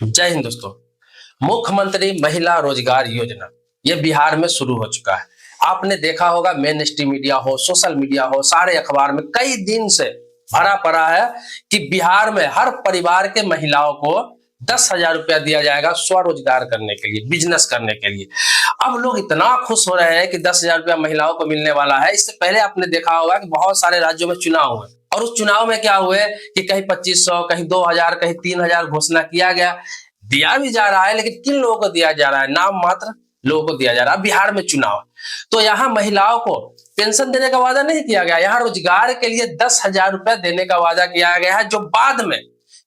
जय हिंद दोस्तों। मुख्यमंत्री महिला रोजगार योजना ये बिहार में शुरू हो चुका है। आपने देखा होगा, मेन स्ट्रीम मीडिया हो, सोशल मीडिया हो, सारे अखबार में कई दिन से भरा पड़ा है कि बिहार में हर परिवार के महिलाओं को 10,000 रुपया दिया जाएगा स्वरोजगार करने के लिए, बिजनेस करने के लिए। अब लोग इतना खुश हो रहे हैं कि 10,000 रुपया महिलाओं को मिलने वाला है। इससे पहले आपने देखा होगा कि बहुत सारे राज्यों में चुनाव हुए और उस चुनाव में क्या हुए कि कहीं 2,500, कहीं 2,000, कहीं 3,000 घोषणा किया गया। दिया भी जा रहा है, लेकिन किन लोगों को दिया जा रहा है? नाम मात्र लोगों को दिया जा रहा है। बिहार में चुनाव, तो यहाँ महिलाओं को पेंशन देने का वादा नहीं किया गया, यहाँ रोजगार के लिए 10,000 रुपया देने का वादा किया गया है, जो बाद में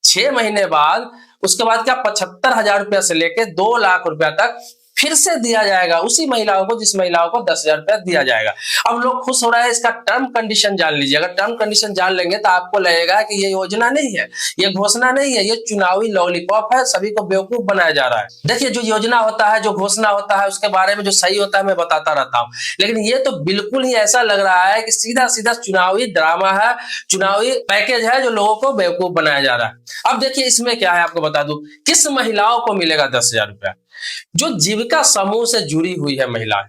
6 महीने बाद उसके बाद क्या 75,000 रुपया से लेके 2 लाख रुपया तक फिर से दिया जाएगा उसी महिलाओं को, जिस महिलाओं को 10,000 रुपया दिया जाएगा। अब लोग खुश हो रहे हैं। इसका टर्म कंडीशन जान लीजिए। अगर टर्म कंडीशन जान लेंगे तो आपको लगेगा कि ये योजना नहीं है, ये घोषणा नहीं है, ये चुनावी लॉलीपॉप है, सभी को बेवकूफ बनाया जा रहा है। देखिए, जो योजना होता है, जो घोषणा होता है, उसके बारे में जो सही होता है मैं बताता रहता हूँ, लेकिन ये तो बिल्कुल ही ऐसा लग रहा है कि सीधा सीधा चुनावी ड्रामा है, चुनावी पैकेज है, जो लोगों को बेवकूफ बनाया जा रहा है। अब देखिए इसमें क्या है, आपको बता दूं किस महिलाओं को मिलेगा 10,000 रुपया। जो जीविका समूह से जुड़ी हुई है महिलाएं,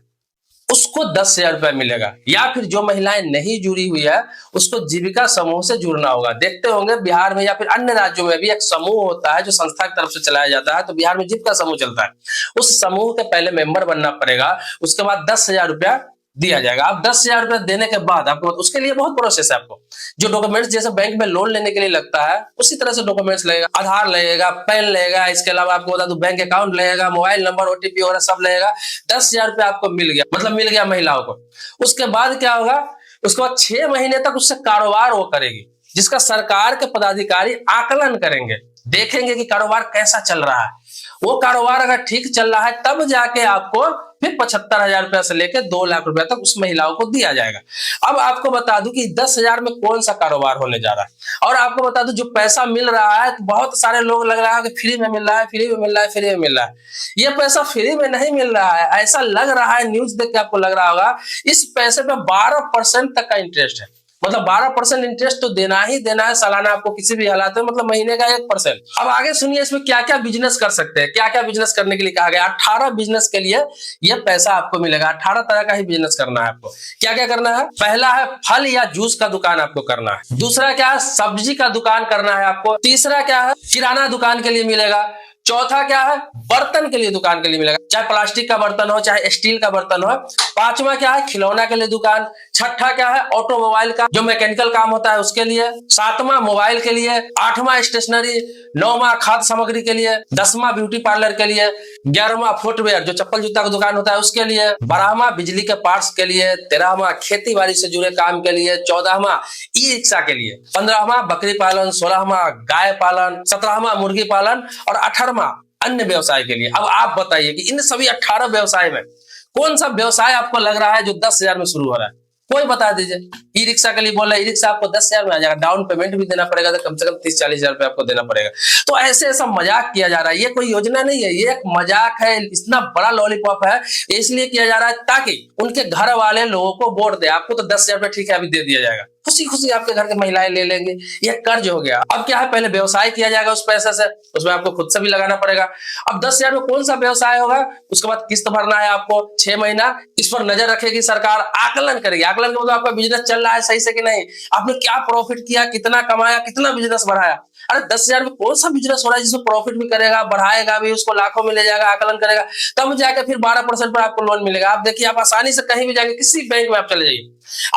उसको 10,000 रुपया मिलेगा, या फिर जो महिलाएं नहीं जुड़ी हुई है उसको जीविका समूह से जुड़ना होगा। देखते होंगे बिहार में या फिर अन्य राज्यों में भी एक समूह होता है जो संस्था की तरफ से चलाया जाता है, तो बिहार में जीविका समूह चलता है। उस समूह के पहले मेंबर बनना पड़ेगा, उसके बाद 10,000 रुपया दिया जाएगा। अब 10,000 रुपया देने के बाद आपको उसके लिए बहुत प्रोसेस है। आपको जो डॉक्यूमेंट्स जैसे बैंक में लोन लेने के लिए लगता है, उसी तरह से डॉक्यूमेंट्स लगेगा, आधार लगेगा, पैन लगेगा, इसके अलावा आपको बता दूं बैंक अकाउंट लगेगा, मोबाइल नंबर, ओटीपी वगैरह सब लगेगा। 10,000 रुपया आपको मिल गया, मतलब मिल गया महिलाओं को। उसके बाद क्या होगा, उसके बाद 6 महीने तक उससे कारोबार वो करेगी, जिसका सरकार के पदाधिकारी आकलन करेंगे, देखेंगे कि कारोबार कैसा चल रहा है। वो कारोबार अगर ठीक चल रहा है तब जाके आपको फिर 75,000 रुपया से लेकर 2 लाख रुपया तक उस महिलाओं को दिया जाएगा। अब आपको बता दूं कि 10,000 में कौन सा कारोबार होने जा रहा है। और आपको बता दूं जो पैसा मिल रहा है, तो बहुत सारे लोग लग रहा है कि फ्री में मिल रहा है, फ्री में मिल रहा है, फ्री में मिल रहा है। ये पैसा फ्री में नहीं मिल रहा है, ऐसा लग रहा है, न्यूज देख के आपको लग रहा होगा। इस पैसे पे 12% तक का इंटरेस्ट है, मतलब 12% इंटरेस्ट तो देना ही देना है सालाना आपको किसी भी हालात में, मतलब महीने का 1%। अब आगे सुनिए इसमें क्या क्या बिजनेस कर सकते हैं, क्या क्या बिजनेस करने के लिए कहा गया। 18 बिजनेस के लिए यह पैसा आपको मिलेगा। 18 तरह का ही बिजनेस करना है आपको। क्या क्या करना है? पहला है फल या जूस का दुकान आपको करना है। दूसरा क्या है? सब्जी का दुकान करना है आपको। तीसरा क्या है? किराना दुकान के लिए मिलेगा। चौथा क्या है? बर्तन के लिए दुकान के लिए मिलेगा, चाहे प्लास्टिक का बर्तन हो चाहे स्टील का बर्तन हो। पांचवा क्या है? खिलौना के लिए दुकान। छठा क्या है? ऑटोमोबाइल का जो मैकेनिकल काम होता है उसके लिए। सातवां मोबाइल के लिए। आठवां स्टेशनरी। नौवां खाद्य सामग्री के लिए। 10वां ब्यूटी पार्लर के लिए। 11वां फुटवेयर जो चप्पल जूता का दुकान होता है उसके लिए। 12वां बिजली के पार्ट्स के लिए। 13वां खेती बाड़ी से जुड़े काम के लिए। 14वां ई रिक्शा के लिए। 15वां बकरी पालन। 16वां गाय पालन। 17वां मुर्गी पालन और 18वां अन्य व्यवसाय के लिए। अब आप बताइए कि इन सभी 18 व्यवसाय में कौन सा व्यवसाय आपको लग रहा है जो 10,000 में शुरू हो रहा है? कोई बता दीजिए। ई रिक्शा के लिए बोल रहा है, ई रिक्शा आपको 10,000 में आ जाएगा। डाउन पेमेंट भी देना पड़ेगा, तो कम से कम 30-40,000 रुपए आपको देना पड़ेगा। तो ऐसे ऐसा मजाक किया जा रहा है। ये कोई योजना नहीं है, ये एक मजाक है। इतना बड़ा लॉलीपॉप है, इसलिए किया जा रहा है ताकि उनके घर वाले लोगों को वोट दे। आपको तो 10,000 रुपए ठीक है अभी दे दिया जाएगा, खुशी खुशी आपके घर के महिलाएं ले लेंगे। ये कर्ज हो गया। अब क्या है, पहले व्यवसाय किया जाएगा उस पैसे से, उसमें आपको खुद से भी लगाना पड़ेगा। अब 10,000 में कौन सा व्यवसाय होगा, उसके बाद किस्त भरना है आपको 6 महीना। इस पर नजर रखेगी सरकार, आकलन करेगी। आकलन के मतलब आपका बिजनेस चल रहा है सही से कि नहीं, आपने क्या प्रॉफिट किया, कितना कमाया, कितना बिजनेस बढ़ाया। अरे 10,000 में कौन सा बिजनेस हो रहा है जिसमें प्रॉफिट भी करेगा, बढ़ाएगा भी, उसको लाखों में ले जाएगा, आकलन करेगा, तब जाकर फिर 12% पर आपको लोन मिलेगा। आप देखिए, आप आसानी से कहीं भी जाएंगे, किसी बैंक में आप चले जाइए,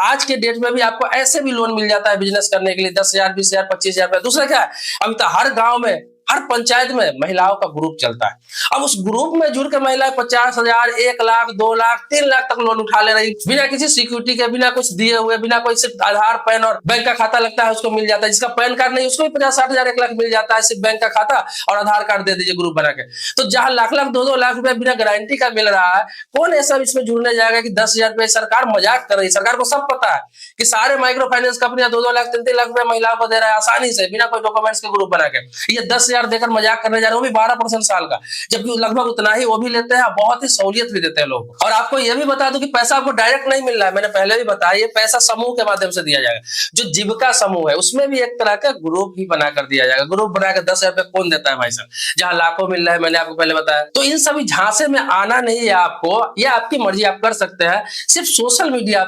आज के डेट में भी आपको ऐसे भी लोन मिल जाता है बिजनेस करने के लिए। 10,000, 20,000, 25,000 रुपया। दूसरा क्या है, अभी तो हर गांव में, हर पंचायत में महिलाओं का ग्रुप चलता है। अब उस ग्रुप में जुड़ के महिलाएं 50,000, 1 लाख, 2 लाख, 3 लाख तक लोन उठा ले रही, बिना किसी सिक्योरिटी के, बिना कुछ दिए हुए, बिना कोई, सिर्फ आधार, पैन और बैंक का खाता लगता है उसको मिल जाता है। जिसका पैन कार्ड नहीं उसको भी 50-60,000, 1 लाख मिल जाता है, सिर्फ बैंक का खाता और आधार कार्ड दे दीजिए ग्रुप बना के। तो जहां लाख लाख, 2-2 लाख रुपया बिना गारंटी का मिल रहा है, कौन ऐसा इसमें जुड़ने जाएगा कि 10,000 रुपये? सरकार मजाक कर रही है। सरकार को सब पता है कि सारे माइक्रो फाइनेंस कंपनियां 2-2 लाख, 3-3 लाख रुपए महिलाओं को दे रहा है आसानी से, बिना कोई डॉक्यूमेंट्स के ग्रुप बना के। ये 10,000 10,000 देकर मजाक करने जा रहे हैं, वो भी 12% साल का, जबकि लगभग उतना ही वो भी लेते हैं, बहुत ही सहूलियत भी देते हैं लोग। और आपको यह भी बता दूं कि पैसा आपको डायरेक्ट नहीं मिल रहा है, मैंने पहले भी बताया, ये पैसा समूह के माध्यम से दिया जाएगा। जो जीविका समूह है उसमें भी एक तरह का ग्रुप ही बनाकर दिया जाएगा। ग्रुप बनाकर 10,000 रुपए कौन देता है भाई साहब, जहां लाखों मिल रहा है, मैंने आपको पहले बताया। तो इन सभी झांसे में आना नहीं है आपको, ये आपकी मर्जी, आप कर सकते हैं। सिर्फ सोशल मीडिया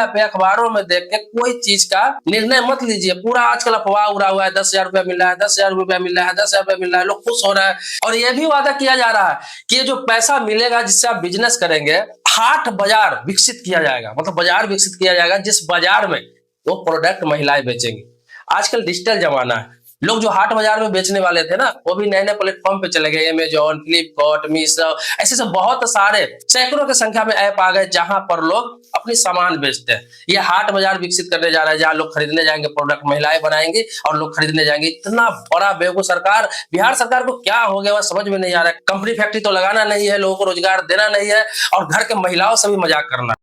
पे, अखबारों में देख के कोई चीज का निर्णय मत लीजिए। पूरा आजकल अफवाह उड़ा हुआ है, 10,000 रुपया मिल रहा है, 10,000 रुपया मिल रहा है, 10,000 रुपया मिल रहा है, लोग खुश हो रहा है। और यह भी वादा किया जा रहा है कि ये जो पैसा मिलेगा जिससे आप बिजनेस करेंगे, हाट बाजार विकसित किया जाएगा, मतलब बाजार विकसित किया जाएगा जिस बाजार में वो प्रोडक्ट महिलाएं बेचेंगी। आजकल डिजिटल जमाना है, लोग जो हाट बाजार में बेचने वाले थे ना, वो भी नए नए प्लेटफॉर्म पे चले गए, अमेजॉन, फ्लिपकार्ट, मीशो, ऐसे सब बहुत सारे सैकड़ों की संख्या में ऐप आ गए जहां पर लोग अपनी सामान बेचते हैं। ये हाट बाजार विकसित करने जा रहा है, जहां लोग खरीदने जाएंगे, प्रोडक्ट महिलाएं बनाएंगी और लोग खरीदने जाएंगे। इतना बड़ा बेवकूफ सरकार, बिहार सरकार को क्या हो गया वह समझ में नहीं आ रहा है। कंपनी फैक्ट्री तो लगाना नहीं है, लोगों को रोजगार देना नहीं है, और घर के महिलाओं से भी मजाक करना।